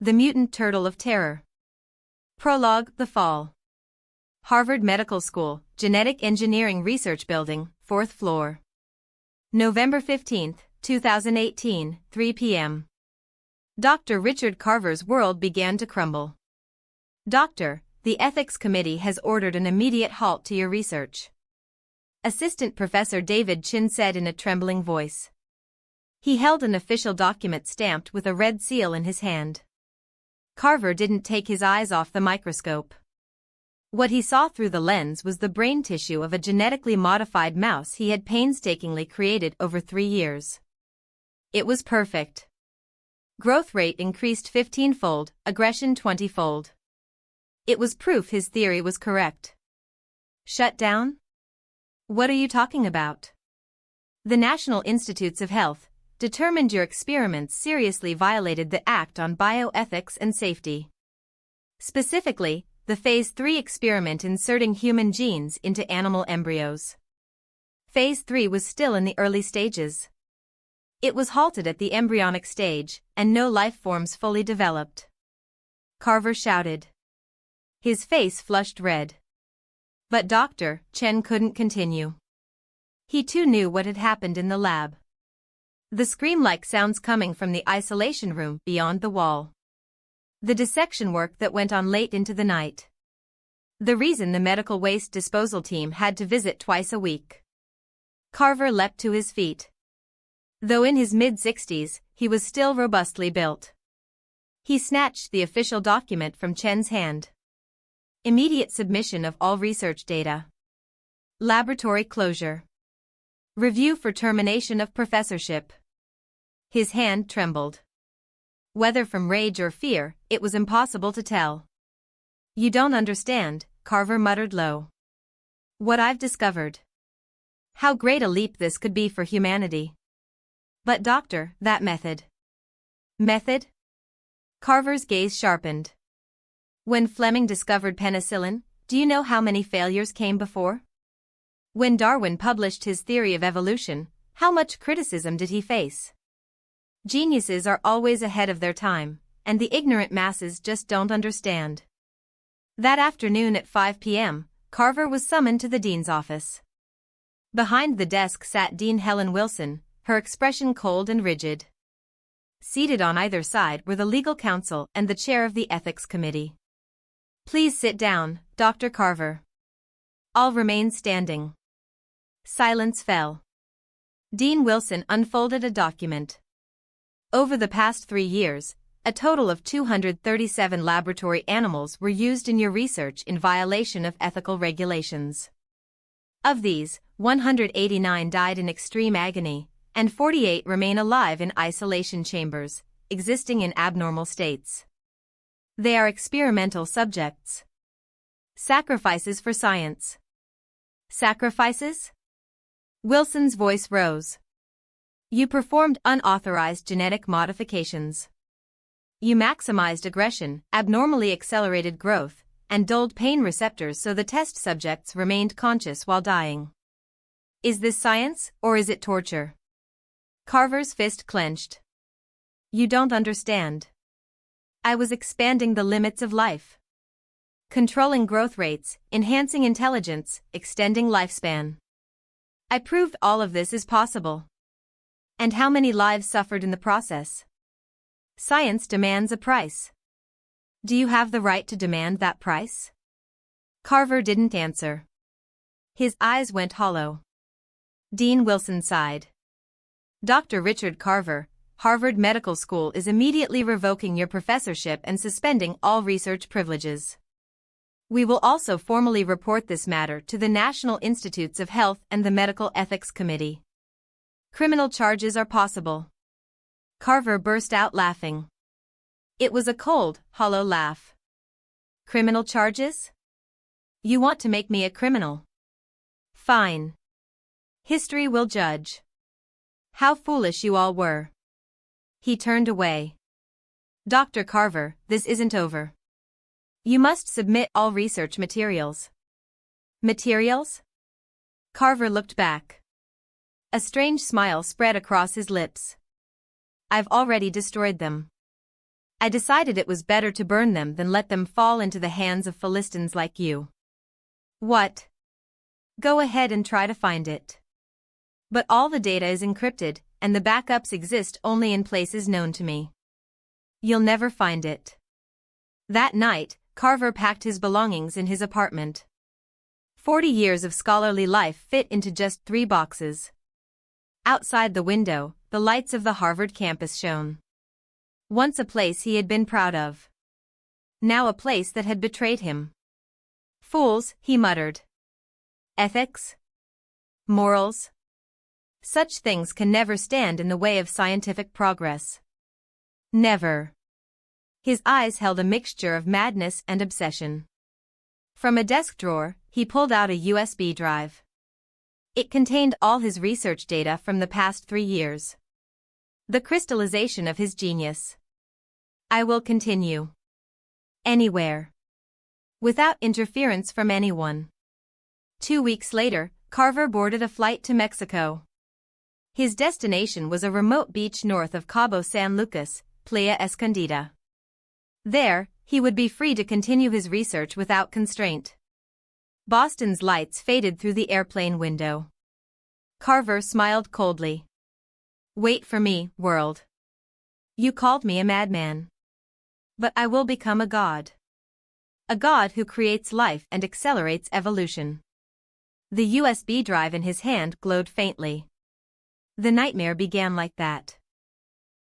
The Mutant Turtle of Terror. Prologue, The Fall. Harvard Medical School, Genetic Engineering Research Building, 4th floor. November 15, 2018, 3 p.m. Dr. Richard Carver's world began to crumble. Doctor, the Ethics Committee has ordered an immediate halt to your research. Assistant Professor David Chin said in a trembling voice. He held an official document stamped with a red seal in his hand. Carver didn't take his eyes off the microscope. What he saw through the lens was the brain tissue of a genetically modified mouse he had painstakingly created over 3 years. It was perfect. Growth rate increased 15-fold, aggression 20-fold. It was proof his theory was correct. Shut down? What are you talking about? The National Institutes of Health determined your experiments seriously violated the Act on Bioethics and Safety. Specifically, the Phase 3 experiment inserting human genes into animal embryos. Phase 3 was still in the early stages. It was halted at the embryonic stage, and no life forms fully developed. Carver shouted. His face flushed red. But Dr. Chen couldn't continue. He too knew what had happened in the lab. The scream-like sounds coming from the isolation room beyond the wall. The dissection work that went on late into the night. The reason the medical waste disposal team had to visit twice a week. Carver leapt to his feet. Though in his mid-60s, he was still robustly built. He snatched the official document from Chen's hand. Immediate submission of all research data. Laboratory closure. Review for termination of professorship. His hand trembled. Whether from rage or fear, it was impossible to tell. You don't understand, Carver muttered low. What I've discovered. How great a leap this could be for humanity. But doctor, that method. Method? Carver's gaze sharpened. When Fleming discovered penicillin, do you know how many failures came before? When Darwin published his theory of evolution, how much criticism did he face? Geniuses are always ahead of their time, and the ignorant masses just don't understand. That afternoon at 5 p.m., Carver was summoned to the dean's office. Behind the desk sat Dean Helen Wilson, her expression cold and rigid. Seated on either side were the legal counsel and the chair of the ethics committee. Please sit down, Dr. Carver. All remained standing. Silence fell. Dean Wilson unfolded a document. Over the past 3 years, a total of 237 laboratory animals were used in your research in violation of ethical regulations. Of these, 189 died in extreme agony, and 48 remain alive in isolation chambers, existing in abnormal states. They are experimental subjects. Sacrifices for science. Sacrifices? Wilson's voice rose. You performed unauthorized genetic modifications. You maximized aggression, abnormally accelerated growth, and dulled pain receptors so the test subjects remained conscious while dying. Is this science, or is it torture? Carver's fist clenched. You don't understand. I was expanding the limits of life. Controlling growth rates, enhancing intelligence, extending lifespan. I proved all of this is possible. And how many lives suffered in the process? Science demands a price. Do you have the right to demand that price? Carver didn't answer. His eyes went hollow. Dean Wilson sighed. Dr. Richard Carver, Harvard Medical School is immediately revoking your professorship and suspending all research privileges. We will also formally report this matter to the National Institutes of Health and the Medical Ethics Committee. Criminal charges are possible. Carver burst out laughing. It was a cold, hollow laugh. Criminal charges? You want to make me a criminal? Fine. History will judge. How foolish you all were. He turned away. Dr. Carver, this isn't over. You must submit all research materials. Materials? Carver looked back. A strange smile spread across his lips. I've already destroyed them. I decided it was better to burn them than let them fall into the hands of Philistines like you. What? Go ahead and try to find it. But all the data is encrypted, and the backups exist only in places known to me. You'll never find it. That night, Carver packed his belongings in his apartment. 40 years of scholarly life fit into just 3 boxes. Outside the window, the lights of the Harvard campus shone. Once a place he had been proud of. Now a place that had betrayed him. Fools, he muttered. Ethics? Morals? Such things can never stand in the way of scientific progress. Never. His eyes held a mixture of madness and obsession. From a desk drawer, he pulled out a USB drive. It contained all his research data from the past 3 years. The crystallization of his genius. I will continue. Anywhere. Without interference from anyone. 2 weeks later, Carver boarded a flight to Mexico. His destination was a remote beach north of Cabo San Lucas, Playa Escondida. There, he would be free to continue his research without constraint. Boston's lights faded through the airplane window. Carver smiled coldly. Wait for me, world. You called me a madman. But I will become a god. A god who creates life and accelerates evolution. The USB drive in his hand glowed faintly. The nightmare began like that.